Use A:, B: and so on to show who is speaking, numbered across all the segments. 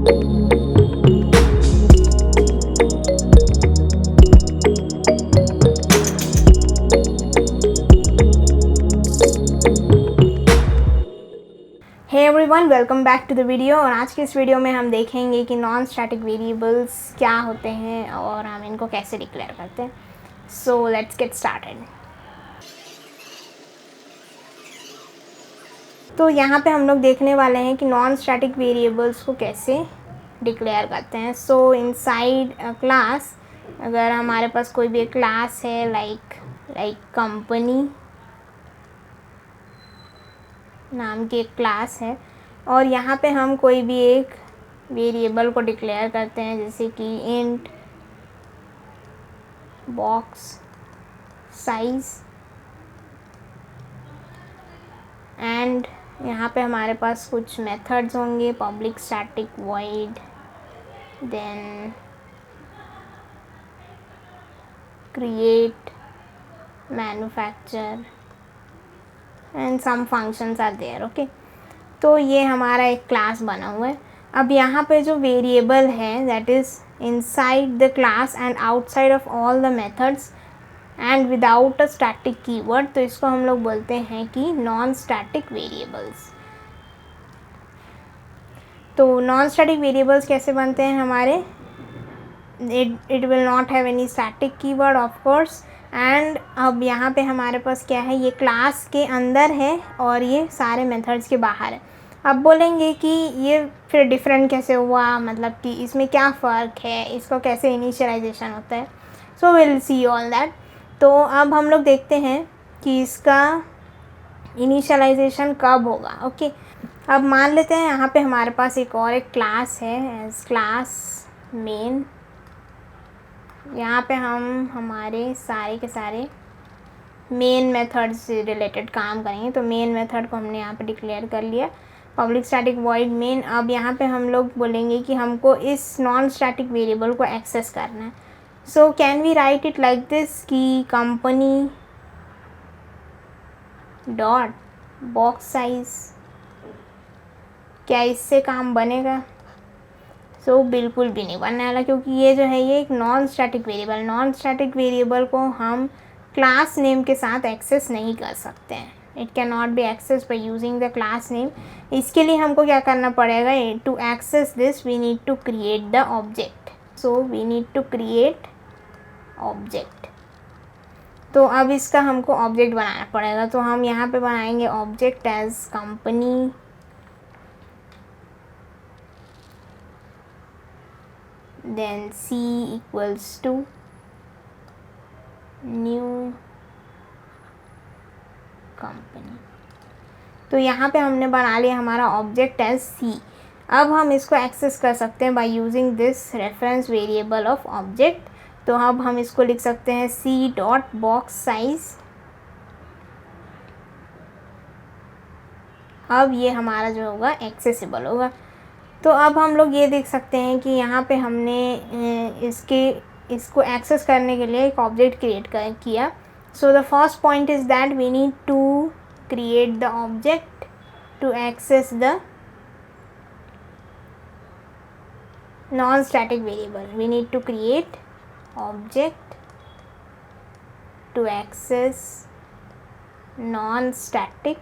A: Hey everyone, welcome back to the video. और आज के इस वीडियो में हम देखेंगे कि नॉन स्टैटिक वेरिएबल्स क्या होते हैं और हम इनको कैसे डिक्लेयर करते हैं। So let's get started. तो यहाँ पे हम लोग देखने वाले हैं कि नॉन स्टैटिक वेरिएबल्स को कैसे डिक्लेयर करते हैं। सो इनसाइड अ क्लास, अगर हमारे पास कोई भी क्लास है लाइक कंपनी नाम की एक क्लास है और यहाँ पे हम कोई भी एक वेरिएबल को डिक्लेयर करते हैं, जैसे कि इंट बॉक्स साइज, एंड यहाँ पे हमारे पास कुछ मेथड्स होंगे, public static void, then create, manufacture and some functions are there. Okay, तो ये हमारा एक क्लास बना हुआ है। अब यहाँ पे जो वेरिएबल है that is inside the class and outside of all the methods and without a static keyword, तो इसको हम लोग बोलते हैं कि नॉन स्टैटिक वेरिएबल्स। तो नॉन स्टैटिक वेरिएबल्स कैसे बनते हैं हमारे? It will not have any static keyword of course. And अब यहाँ पे हमारे पास क्या है, ये क्लास के अंदर है और ये सारे मेथड्स के बाहर है। अब बोलेंगे कि ये फिर डिफरेंट कैसे हुआ, मतलब कि इसमें क्या फ़र्क है, इसको कैसे इनिशियलाइजेशन होता है। So will see all that. तो अब हम लोग देखते हैं कि इसका इनिशियलाइजेशन कब होगा। ओके, अब मान लेते हैं यहाँ पे हमारे पास एक और एक क्लास है एज क्लास मेन। यहाँ पे हम हमारे सारे के सारे मेन मेथड से रिलेटेड काम करेंगे। तो मेन मेथड को हमने यहाँ पे डिक्लेयर कर लिया, पब्लिक स्टैटिक वॉइड मेन। अब यहाँ पे हम लोग बोलेंगे कि हमको इस नॉन स्टैटिक वेरिएबल को एक्सेस करना है। So can we write it like this कि कंपनी डॉट बॉक्स साइज। क्या इससे काम बनेगा? सो बिल्कुल भी नहीं बनने वाला, क्योंकि ये जो है ये एक नॉन स्टैटिक वेरिएबल को हम क्लास नेम के साथ एक्सेस नहीं कर सकते हैं। It can not be access by using the class name. इसके लिए हमको क्या करना पड़ेगा? To access this we need to create the object. So we need to create object. तो अब इसका हमको ऑब्जेक्ट बनाना पड़ेगा। तो हम यहाँ पे बनाएंगे object as company then C equals to new company। तो यहाँ पे हमने बना लिया हमारा ऑब्जेक्ट एज C। अब हम इसको एक्सेस कर सकते हैं by using this reference variable of object. तो अब हम इसको लिख सकते हैं C डॉट बॉक्स साइज। अब ये हमारा जो होगा एक्सेसिबल होगा। तो अब हम लोग ये देख सकते हैं कि यहाँ पे हमने इसको एक्सेस करने के लिए एक ऑब्जेक्ट क्रिएट किया। So the first point is that we need to create the object to access the non static variable. We need to create object to access non static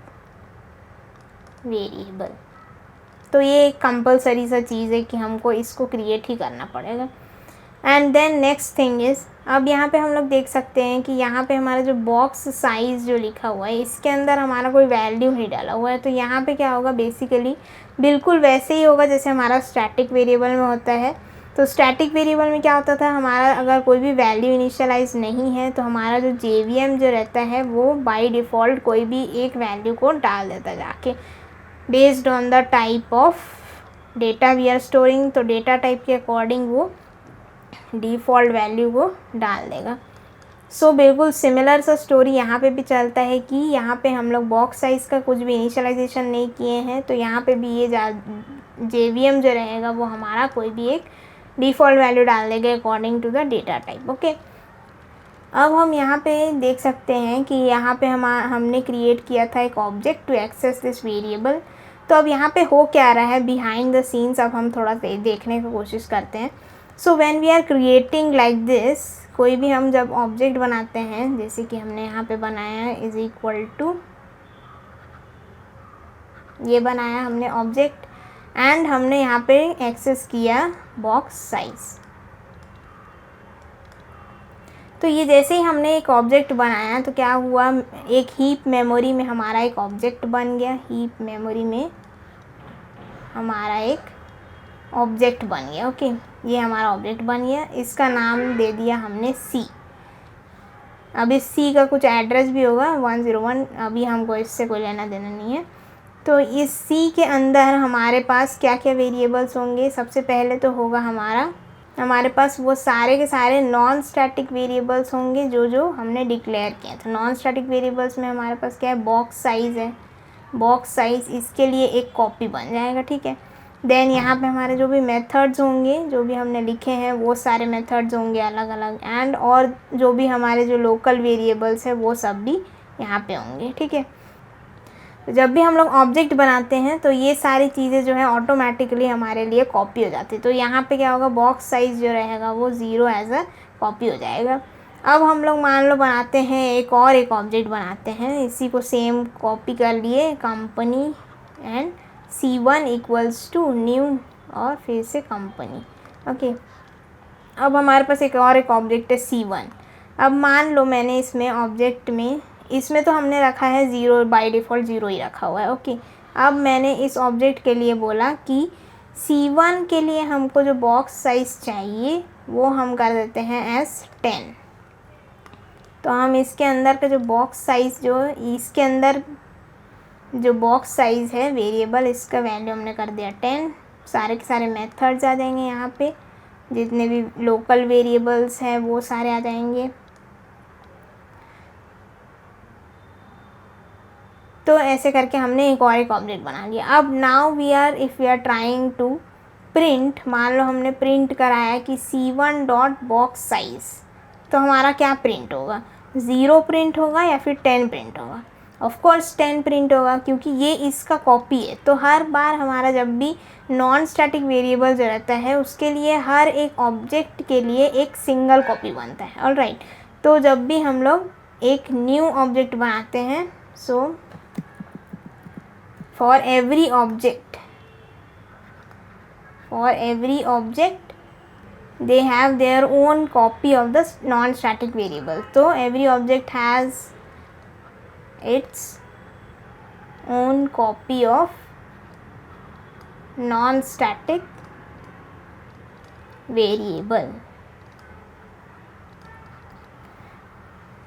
A: variable. तो ये एक compulsory सा चीज़ है कि हमको इसको create ही करना पड़ेगा। And then next thing is, अब यहाँ पे हम लोग देख सकते हैं कि यहाँ पे हमारा जो बॉक्स साइज़ जो लिखा हुआ है इसके अंदर हमारा कोई वैल्यू ही डाला हुआ है। तो यहाँ पे क्या होगा, बेसिकली बिल्कुल वैसे ही होगा जैसे हमारा स्टैटिक वेरिएबल में होता है। तो स्टैटिक वेरिएबल में क्या होता था, हमारा अगर कोई भी वैल्यू इनिशियलाइज नहीं है तो हमारा जो JVM जो रहता है वो बाय डिफ़ॉल्ट कोई भी एक वैल्यू को डाल देता जाके based on the type of data we are storing. तो डेटा टाइप के अकॉर्डिंग वो डिफ़ॉल्ट वैल्यू को डाल देगा। सो बिल्कुल सिमिलर सा स्टोरी यहाँ पे भी चलता है कि यहाँ पे हम लोग बॉक्स साइज़ का कुछ भी इनिशियलाइजेशन नहीं किए हैं, तो यहाँ पे भी ये JVM जो रहेगा वो हमारा कोई भी एक डिफ़ॉल्ट वैल्यू डाल देगा according to the data type. Okay, अब हम यहाँ पे देख सकते हैं कि यहाँ पे हमने क्रिएट किया था एक object to access this variable. तो अब यहाँ पे हो क्या रहा है बिहाइंड द सीन्स, अब हम थोड़ा देखने की कोशिश करते हैं। So when we are creating like this, कोई भी हम जब ऑब्जेक्ट बनाते हैं, जैसे कि हमने यहाँ पे बनाया है इज इक्वल टू, ये बनाया हमने ऑब्जेक्ट एंड हमने यहाँ पे एक्सेस किया बॉक्स साइज। तो ये जैसे ही हमने एक ऑब्जेक्ट बनाया तो क्या हुआ, एक हीप मेमोरी में हमारा एक ऑब्जेक्ट बन गया, हीप मेमोरी में हमारा एक ऑब्जेक्ट बन गया। ओके, ये हमारा ऑब्जेक्ट बन गया, इसका नाम दे दिया हमने सी। अब इस सी का कुछ एड्रेस भी होगा 101, अभी हमको इससे कोई लेना देना नहीं है। तो इस सी के अंदर हमारे पास क्या क्या वेरिएबल्स होंगे, सबसे पहले तो होगा हमारे पास वो सारे के सारे नॉन स्टैटिक वेरिएबल्स होंगे जो जो हमने डिक्लेयर किए। तो नॉन स्टैटिक वेरिएबल्स में हमारे पास क्या है, बॉक्स साइज़ है, बॉक्स साइज़ इसके लिए एक कॉपी बन जाएगा, ठीक है। देन यहाँ पे हमारे जो भी मेथड्स होंगे, जो भी हमने लिखे हैं वो सारे मेथड्स होंगे अलग अलग, एंड और जो भी हमारे जो लोकल वेरिएबल्स है वो सब भी यहाँ पे होंगे, ठीक है। तो जब भी हम लोग ऑब्जेक्ट बनाते हैं तो ये सारी चीज़ें जो है ऑटोमेटिकली हमारे लिए कॉपी हो जाती है। तो यहाँ पे क्या होगा, बॉक्स साइज़ जो रहेगा वो 0 एज अ कॉपी हो जाएगा। अब हम लोग मान लो बनाते हैं एक ऑब्जेक्ट बनाते हैं, इसी को सेम कॉपी कर लिए, company and C1 equals to new और फिर से कंपनी। ओके, अब हमारे पास एक ऑब्जेक्ट है C1। अब मान लो मैंने इसमें ऑब्जेक्ट में, इसमें तो हमने रखा है 0, बाय डिफ़ॉल्ट 0 ही रखा हुआ है। ओके, अब मैंने इस ऑब्जेक्ट के लिए बोला कि C1 के लिए हमको जो बॉक्स साइज़ चाहिए वो हम कर देते हैं एस 10। तो हम इसके अंदर का जो बॉक्स साइज़, जो इसके अंदर जो बॉक्स साइज़ है वेरिएबल, इसका वैल्यू हमने कर दिया 10। सारे के सारे मेथड्स आ जाएंगे यहाँ पे, जितने भी लोकल वेरिएबल्स हैं वो सारे आ जाएंगे। तो ऐसे करके हमने एक ऑब्जेक्ट बना लिया। अब now if we are trying to print, मान लो हमने प्रिंट कराया कि C1 डॉट बॉक्स साइज़, तो हमारा क्या प्रिंट होगा, 0 प्रिंट होगा या फिर 10 प्रिंट होगा। ऑफ कोर्स 10 प्रिंट होगा क्योंकि ये इसका कॉपी है। तो हर बार हमारा जब भी नॉन स्टैटिक वेरिएबल जो रहता है उसके लिए हर एक ऑब्जेक्ट के लिए एक सिंगल कॉपी बनता है। ऑलराइट, तो जब भी हम लोग एक न्यू ऑब्जेक्ट बनाते हैं, सो for every object they have their own copy of the non-static variable. So every object has its own copy of non-static variable.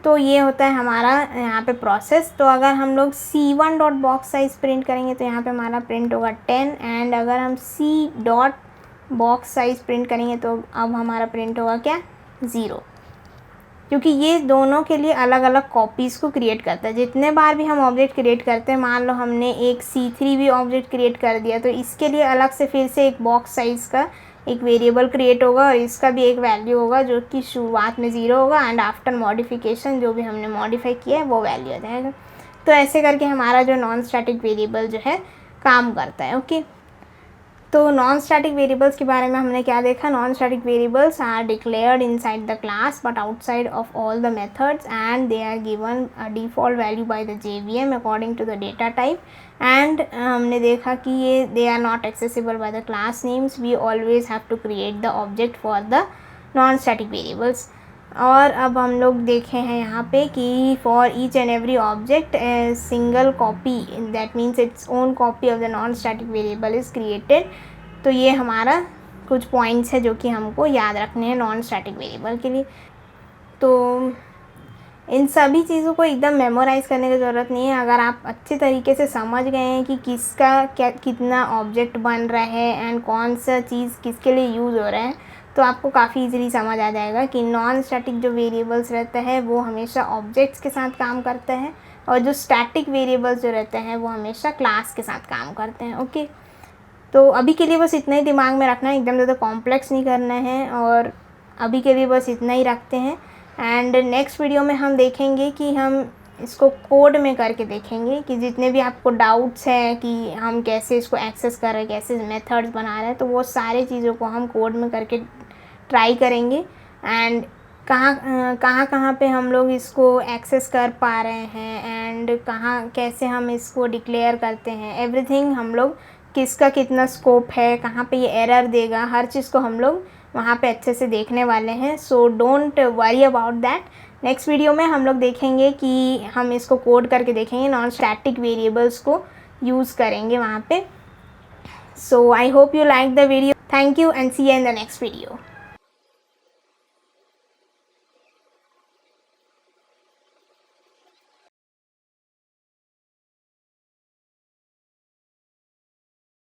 A: तो ये होता है हमारा यहाँ पे प्रोसेस। तो अगर हम लोग C1 dot box size print करेंगे तो यहाँ पे हमारा प्रिंट होगा 10, एंड अगर हम C dot box size print करेंगे तो अब हमारा प्रिंट होगा क्या, 0, क्योंकि ये दोनों के लिए अलग अलग कॉपीज़ को क्रिएट करता है। जितने बार भी हम ऑब्जेक्ट क्रिएट करते हैं, मान लो हमने एक C3 भी ऑब्जेक्ट क्रिएट कर दिया, तो इसके लिए अलग से फिर से एक बॉक्स साइज़ का एक वेरिएबल क्रिएट होगा और इसका भी एक वैल्यू होगा जो कि शुरुआत में 0 होगा, एंड आफ्टर मॉडिफिकेशन जो भी हमने मॉडिफाई किया है वो वैल्यू आ जाएगा। तो ऐसे करके हमारा जो नॉन स्टैटिक वेरिएबल जो है काम करता है। ओके, तो नॉन स्टैटिक वेरिएबल्स के बारे में हमने क्या देखा, non static variables are declared inside the class but outside of all the methods, and they are given a default value by the JVM according to the data type. एंड हमने देखा कि ये they are not accessible by the class names, we always have to create the object for the non static variables. और अब हम लोग देखे हैं यहाँ पे कि for each and every object single copy, that means its own copy of the non static variable is created. तो ये हमारा कुछ पॉइंट्स है जो कि हमको याद रखने हैं नॉन स्टैटिक वेरिएबल के लिए। तो इन सभी चीज़ों को एकदम मेमोराइज़ करने की ज़रूरत नहीं है। अगर आप अच्छे तरीके से समझ गए हैं कि किसका क्या कितना ऑब्जेक्ट बन रहा है एंड कौन सा चीज़ किसके लिए यूज़ हो रहा है, तो आपको काफ़ी इजीली समझ आ जाएगा कि नॉन स्टैटिक जो वेरिएबल्स रहते हैं वो हमेशा ऑब्जेक्ट्स के साथ काम करते हैं, और जो स्टैटिक वेरिएबल्स जो रहते हैं वो हमेशा क्लास के साथ काम करते हैं। ओके, तो अभी के लिए बस इतना ही दिमाग में रखना है, एकदम ज़्यादा कॉम्प्लेक्स नहीं करना है, और अभी के लिए बस इतना ही रखते हैं। एंड नेक्स्ट वीडियो में हम देखेंगे कि हम इसको कोड में करके देखेंगे कि जितने भी आपको डाउट्स हैं कि हम कैसे इसको एक्सेस कर रहे हैं, कैसे मेथड्स बना रहे हैं, तो वो सारे चीज़ों को हम कोड में करके ट्राई करेंगे। एंड कहाँ पे हम लोग इसको एक्सेस कर पा रहे हैं एंड कहाँ कैसे हम इसको डिक्लेयर करते हैं, एवरीथिंग हम लोग किसका कितना स्कोप है, कहाँ पे ये एरर देगा, हर चीज़ को हम लोग वहाँ पे अच्छे से देखने वाले हैं। So don't worry about that. Next video में हम लोग देखेंगे कि हम इसको कोड करके देखेंगे, नॉन स्टैटिक वेरिएबल्स को यूज़ करेंगे वहाँ पे। So I hope you like the video. Thank you and see you in the next video.